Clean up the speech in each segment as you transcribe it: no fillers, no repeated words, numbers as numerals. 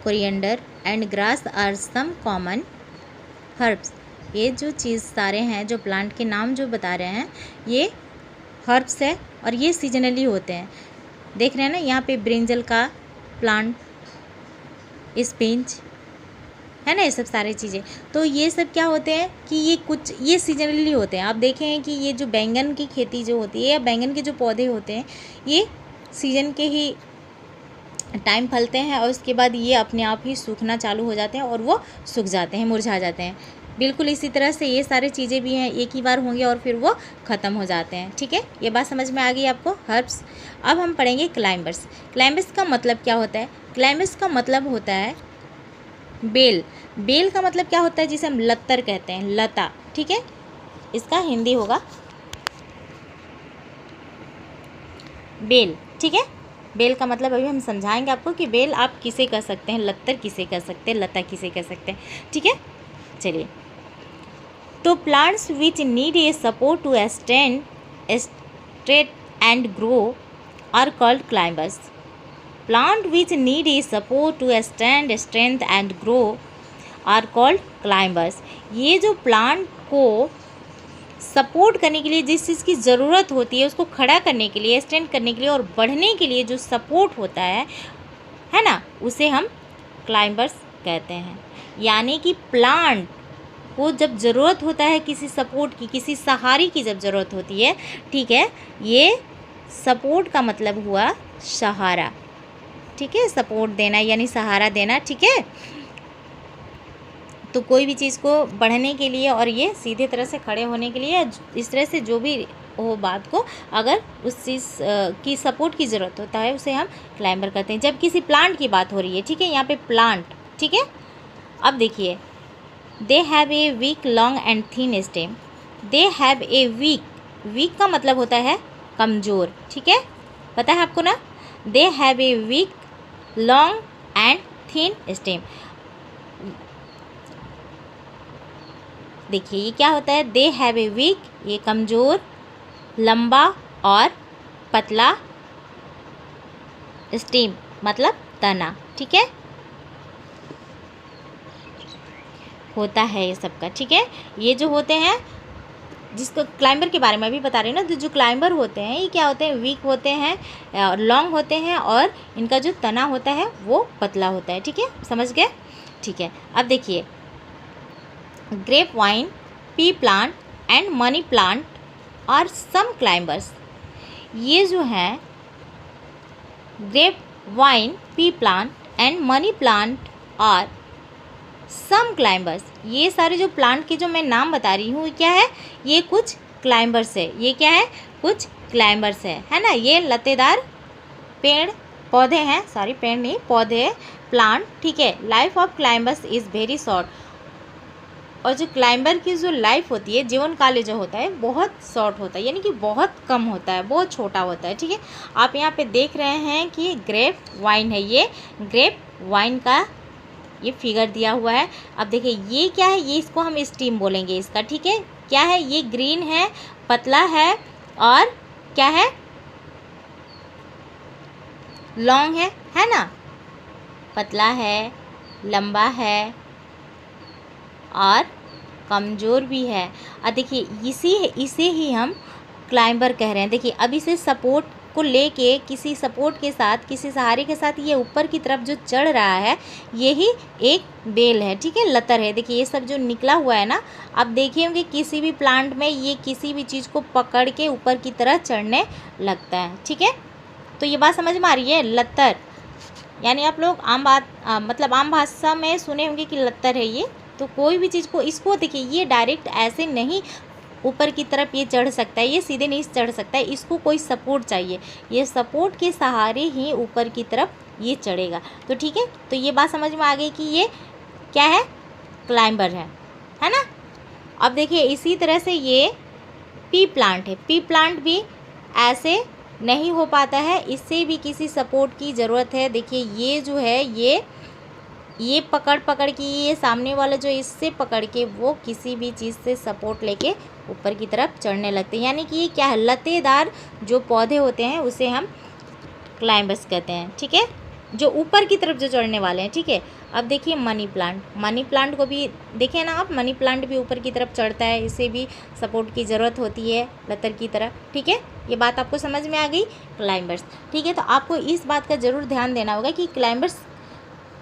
Coriander and grass are some common herbs. ये जो चीज़ सारे हैं, जो प्लांट के नाम जो बता रहे हैं, ये हर्ब्स है और ये सीजनली होते हैं। देख रहे हैं ना यहाँ पे ब्रिंजल का प्लांट, स्पिंच है ना, ये सब सारी चीज़ें। तो ये सब क्या होते हैं कि ये सीजनली होते हैं। आप देखें कि ये जो बैंगन की खेती जो होती है या बैंगन के जो पौधे होते हैं, ये सीजन के ही टाइम फलते हैं और उसके बाद ये अपने आप ही सूखना चालू हो जाते हैं और वो सूख जाते हैं, मुरझा जाते हैं। बिल्कुल इसी तरह से ये सारी चीज़ें भी हैं, एक ही बार होंगे और फिर वो ख़त्म हो जाते हैं। ठीक है, ये बात समझ में आ गई आपको, हर्ब्स। अब हम पढ़ेंगे क्लाइंबर्स। क्लाइंबर्स का मतलब क्या होता है? क्लाइंबर्स का मतलब होता है बेल। बेल का मतलब क्या होता है? जिसे हम लत्तर कहते हैं, लता। ठीक है, इसका हिंदी होगा बेल। ठीक है, बेल का मतलब अभी हम समझाएंगे आपको कि बेल आप किसे कह सकते हैं, लत्तर किसे कह सकते हैं, लता किसे कह सकते हैं। ठीक है, चलिए। तो plants which need a support to stand straight and grow are called climbers. Plant which need a support to stand strength and grow are called climbers. ये जो प्लांट को सपोर्ट करने के लिए जिस चीज़ की ज़रूरत होती है, उसको खड़ा करने के लिए, स्टैंड करने के लिए और बढ़ने के लिए जो सपोर्ट होता है ना, उसे हम क्लाइंबर्स कहते हैं। यानी कि प्लांट को जब ज़रूरत होता है किसी सपोर्ट की, किसी सहारे की जब ज़रूरत होती है, ठीक है, ये सपोर्ट का मतलब हुआ सहारा। ठीक है, सपोर्ट देना यानी सहारा देना। ठीक है, तो कोई भी चीज़ को बढ़ने के लिए और ये सीधे तरह से खड़े होने के लिए, इस तरह से जो भी हो बात को, अगर उस चीज़ की सपोर्ट की ज़रूरत होता है, उसे हम क्लाइंबर कहते हैं। जब किसी प्लांट की बात हो रही है, ठीक है, यहाँ पे प्लांट। ठीक है, अब देखिए, they have a weak long and thin stem. They have a weak, weak का मतलब होता है कमज़ोर। ठीक है, पता है आपको ना। They have a weak long and thin stem. देखिए ये क्या होता है, दे हैव ए वीक, ये कमज़ोर, लंबा और पतला, स्टेम मतलब तना। ठीक है, होता है ये सबका। ठीक है, ये जो होते हैं, जिसको क्लाइंबर के बारे में अभी बता रहे हैं ना, तो जो क्लाइंबर होते हैं ये क्या होते हैं, वीक होते हैं, लॉन्ग होते हैं और इनका जो तना होता है वो पतला होता है। ठीक है, समझ गए। ठीक है, अब देखिए, grape vine, pea plant and money plant are some climbers. ये जो है grape vine, pea plant and money plant are some climbers. ये सारे जो प्लांट के जो मैं नाम बता रही हूँ, क्या है, ये कुछ क्लाइंबर्स है। ये क्या है, कुछ क्लाइंबर्स है ना। ये लतेदार पेड़ पौधे हैं, सॉरी पेड़ नहीं, पौधे, प्लांट। ठीक है, life of climbers is very short. और जो क्लाइंबर की जो लाइफ होती है, जीवन काल जो होता है, बहुत शॉर्ट होता है, यानी कि बहुत कम होता है, बहुत छोटा होता है। ठीक है, आप यहाँ पे देख रहे हैं कि ग्रेप वाइन है, ये ग्रेप वाइन का ये फिगर दिया हुआ है। अब देखिए ये क्या है, ये इसको हम स्टीम बोलेंगे इसका। ठीक है, क्या है, ये ग्रीन है, पतला है और क्या है, लॉन्ग है ना, पतला है, लंबा है और कमज़ोर भी है। और देखिए इसे ही हम क्लाइंबर कह रहे हैं। देखिए अब इसे सपोर्ट को लेके, किसी सपोर्ट के साथ, किसी सहारे के साथ ये ऊपर की तरफ जो चढ़ रहा है, यही एक बेल है। ठीक है, लतर है। देखिए ये सब जो निकला हुआ है ना, आप देखे होंगे किसी भी प्लांट में ये किसी भी चीज़ को पकड़ के ऊपर की तरह चढ़ने लगता है। ठीक है, तो ये बात समझ में आ रही है, लतर। यानी आप लोग मतलब आम भाषा में सुने होंगे कि लतर है ये। तो कोई भी चीज़ को, इसको देखिए, ये डायरेक्ट ऐसे नहीं ऊपर की तरफ ये चढ़ सकता है, ये सीधे नहीं चढ़ सकता है, इसको कोई सपोर्ट चाहिए। ये सपोर्ट के सहारे ही ऊपर की तरफ ये चढ़ेगा। तो ठीक है, तो ये बात समझ में आ गई कि ये क्या है, क्लाइंबर है ना। अब देखिए इसी तरह से ये पी प्लांट है। पी प्लांट भी ऐसे नहीं हो पाता है, इससे भी किसी सपोर्ट की ज़रूरत है। देखिए ये जो है, ये पकड़ के, ये सामने वाला जो इससे पकड़ के वो किसी भी चीज़ से सपोर्ट लेके ऊपर की तरफ चढ़ने लगते हैं। यानी कि ये क्या है, लतेदार जो पौधे होते हैं उसे हम क्लाइंबर्स कहते हैं। ठीक है, जो ऊपर की तरफ जो चढ़ने वाले हैं, ठीक है। अब देखिए मनी प्लांट को भी देखिए ना आप, मनी प्लांट भी ऊपर की तरफ चढ़ता है, इसे भी सपोर्ट की ज़रूरत होती है लतर की तरह, ठीक है। ये बात आपको समझ में आ गई। क्लाइंबर्स, ठीक है। तो आपको इस बात का ज़रूर ध्यान देना होगा कि क्लाइंबर्स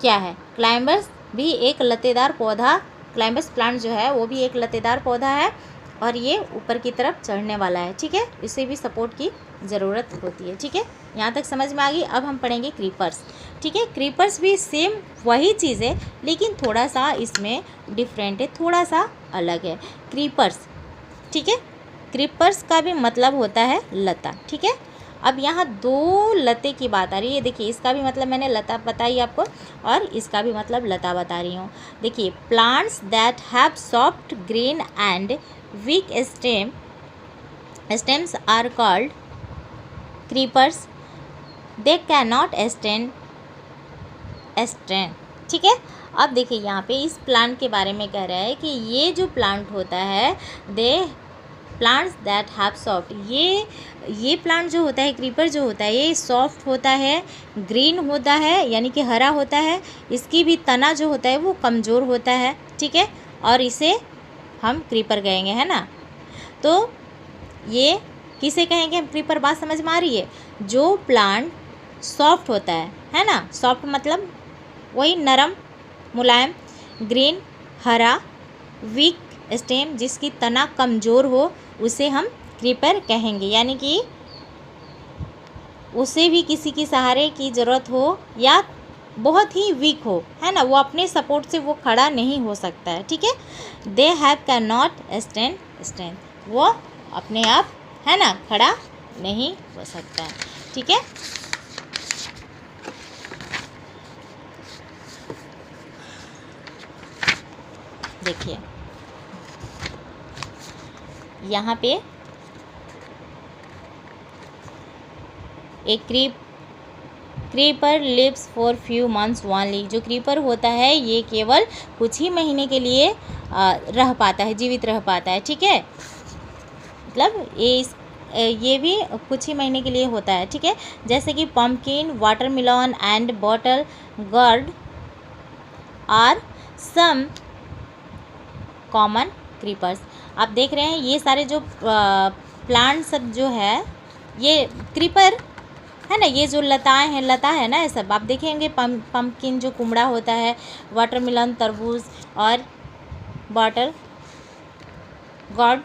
क्या है। क्लाइंबर्स भी एक लतेदार पौधा, क्लाइंबर्स प्लांट जो है वो भी एक लतेदार पौधा है और ये ऊपर की तरफ चढ़ने वाला है, ठीक है। इसे भी सपोर्ट की ज़रूरत होती है, ठीक है। यहाँ तक समझ में आ गई। अब हम पढ़ेंगे क्रीपर्स, ठीक है। क्रीपर्स भी सेम वही चीज़ है, लेकिन थोड़ा सा इसमें डिफरेंट है, थोड़ा सा अलग है। क्रीपर्स, ठीक है। क्रीपर्स का भी मतलब होता है लता, ठीक है। अब यहाँ दो लते की बात आ रही है। देखिए इसका भी मतलब मैंने लता बताई आपको और इसका भी मतलब लता बता रही हूँ। देखिए plants that have soft green and weak stems are called creepers. They cannot stand, ठीक है। अब देखिए यहाँ पे इस प्लांट के बारे में कह रहा है कि ये जो प्लांट होता है, दे प्लांट्स दैट हैव सॉफ्ट, ये प्लांट जो होता है, क्रीपर जो होता है, ये सॉफ्ट होता है, ग्रीन होता है यानी कि हरा होता है, इसकी भी तना जो होता है वो कमज़ोर होता है, ठीक है। और इसे हम क्रीपर कहेंगे, है ना। तो ये किसे कहेंगे हम क्रीपर, बात समझ में आ रही है। जो प्लांट सॉफ्ट होता है ना। सॉफ्ट मतलब वही नरम मुलायम, ग्रीन हरा, वीक स्टेम जिसकी तना कमज़ोर हो, उसे हम क्रीपर कहेंगे। यानी कि उसे भी किसी की सहारे की ज़रूरत हो या बहुत ही वीक हो, है ना, वो अपने सपोर्ट से वो खड़ा नहीं हो सकता है, ठीक है। They have can not stand, वो अपने आप, है ना, खड़ा नहीं हो सकता है, ठीक है। देखिए यहाँ पे एक creeper lives for few months only. जो क्रीपर होता है ये केवल कुछ ही महीने के लिए रह पाता है, जीवित रह पाता है, ठीक है। मतलब ये भी कुछ ही महीने के लिए होता है, ठीक है। जैसे कि pumpkin, watermelon and bottle gourd are some common creepers. आप देख रहे हैं ये सारे जो प्लांट सब जो है ये क्रीपर है ना। ये जो लताएं हैं, लता है ना, ये सब आप देखेंगे। पम्पकिन जो कुमड़ा होता है, वाटरमेलन तरबूज, और बॉटल गॉड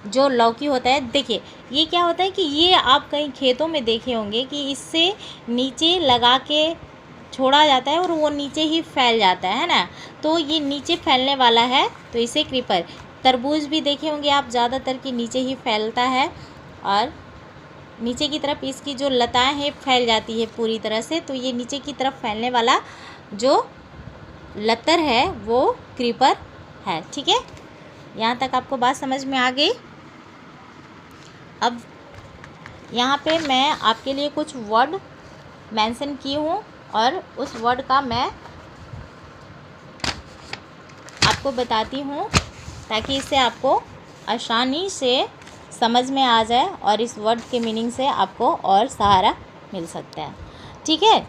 जो लौकी होता है। देखिए ये क्या होता है कि ये आप कहीं खेतों में देखे होंगे कि इससे नीचे लगा के छोड़ा जाता है और वो नीचे ही फैल जाता है ना। तो ये नीचे फैलने वाला है तो इसे क्रीपर। तरबूज भी देखे होंगे आप ज़्यादातर कि नीचे ही फैलता है और नीचे की तरफ इसकी जो लताएं हैं फैल जाती है पूरी तरह से। तो ये नीचे की तरफ फैलने वाला जो लतर है वो क्रीपर है, ठीक है। यहाँ तक आपको बात समझ में आ गई। अब यहाँ पे मैं आपके लिए कुछ वर्ड मेंशन की हूँ और उस वर्ड का मैं आपको बताती हूँ ताकि इससे आपको आसानी से समझ में आ जाए और इस वर्ड के मीनिंग से आपको और सहारा मिल सकता है, ठीक है।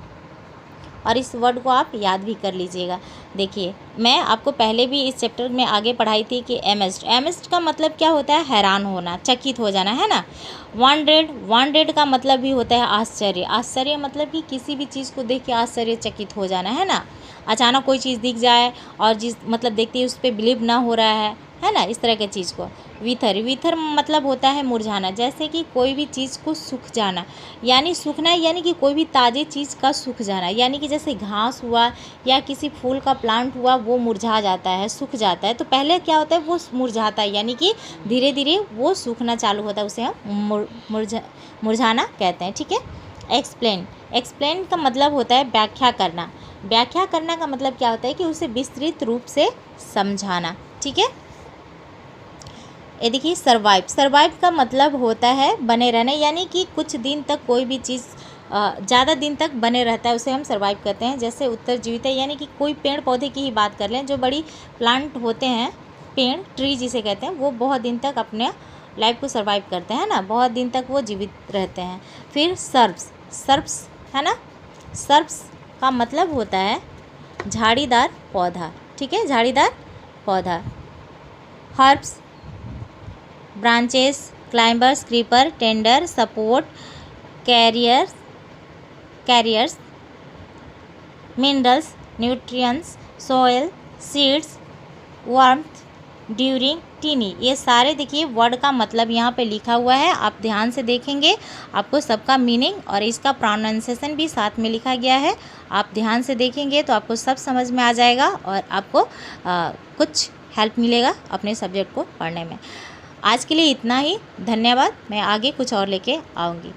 और इस वर्ड को आप याद भी कर लीजिएगा। देखिए मैं आपको पहले भी इस चैप्टर में आगे पढ़ाई थी कि एमेज्ड का मतलब क्या होता है, हैरान होना, चकित हो जाना, है ना। वंडर्ड का मतलब भी होता है आश्चर्य। आश्चर्य मतलब कि किसी भी चीज़ को देख के आश्चर्यचकित हो जाना, है ना। अचानक कोई चीज़ दिख जाए और जिस मतलब देखते ही उस पर बिलीव ना हो रहा है ना, इस तरह के चीज़ को। विथर मतलब होता है मुरझाना, जैसे कि कोई भी चीज़ को सूख जाना, यानी सूखना यानी कि कोई भी ताज़े चीज़ का सूख जाना, यानी कि जैसे घास हुआ या किसी फूल का प्लांट हुआ वो मुरझा जाता है, सूख जाता है। तो पहले क्या होता है, वो मुरझाता है यानी कि धीरे धीरे वो सूखना चालू होता है, उसे हम मुरझाना कहते हैं, ठीक है। एक्सप्लेन का मतलब होता है व्याख्या करना। व्याख्या करना का मतलब क्या होता है कि उसे विस्तृत रूप से समझाना, ठीक है। ये देखिए सर्वाइव का मतलब होता है बने रहना, यानी कि कुछ दिन तक कोई भी चीज़ ज़्यादा दिन तक बने रहता है, उसे हम सर्वाइव कहते हैं। जैसे उत्तर जीवित है, यानी कि कोई पेड़ पौधे की ही बात कर लें, जो बड़ी प्लांट होते हैं, पेड़ ट्री जिसे कहते हैं, वो बहुत दिन तक अपने लाइफ को सर्वाइव करते हैं ना, बहुत दिन तक वो जीवित रहते हैं। फिर सर्ब्स है ना, सर्ब्स का मतलब होता है झाड़ीदार पौधा, ठीक है, झाड़ीदार पौधा। Herbs, branches, climbers, creeper, tender, support, carriers, minerals, nutrients, soil, seeds, warmth, during, tiny. ये सारे देखिए वर्ड का मतलब यहाँ पे लिखा हुआ है, आप ध्यान से देखेंगे आपको सबका मीनिंग और इसका प्रोनाउंसिएशन भी साथ में लिखा गया है। आप ध्यान से देखेंगे तो आपको सब समझ में आ जाएगा और आपको कुछ हेल्प मिलेगा अपने सब्जेक्ट को पढ़ने में। आज के लिए इतना ही, धन्यवाद। मैं आगे कुछ और लेके आऊँगी।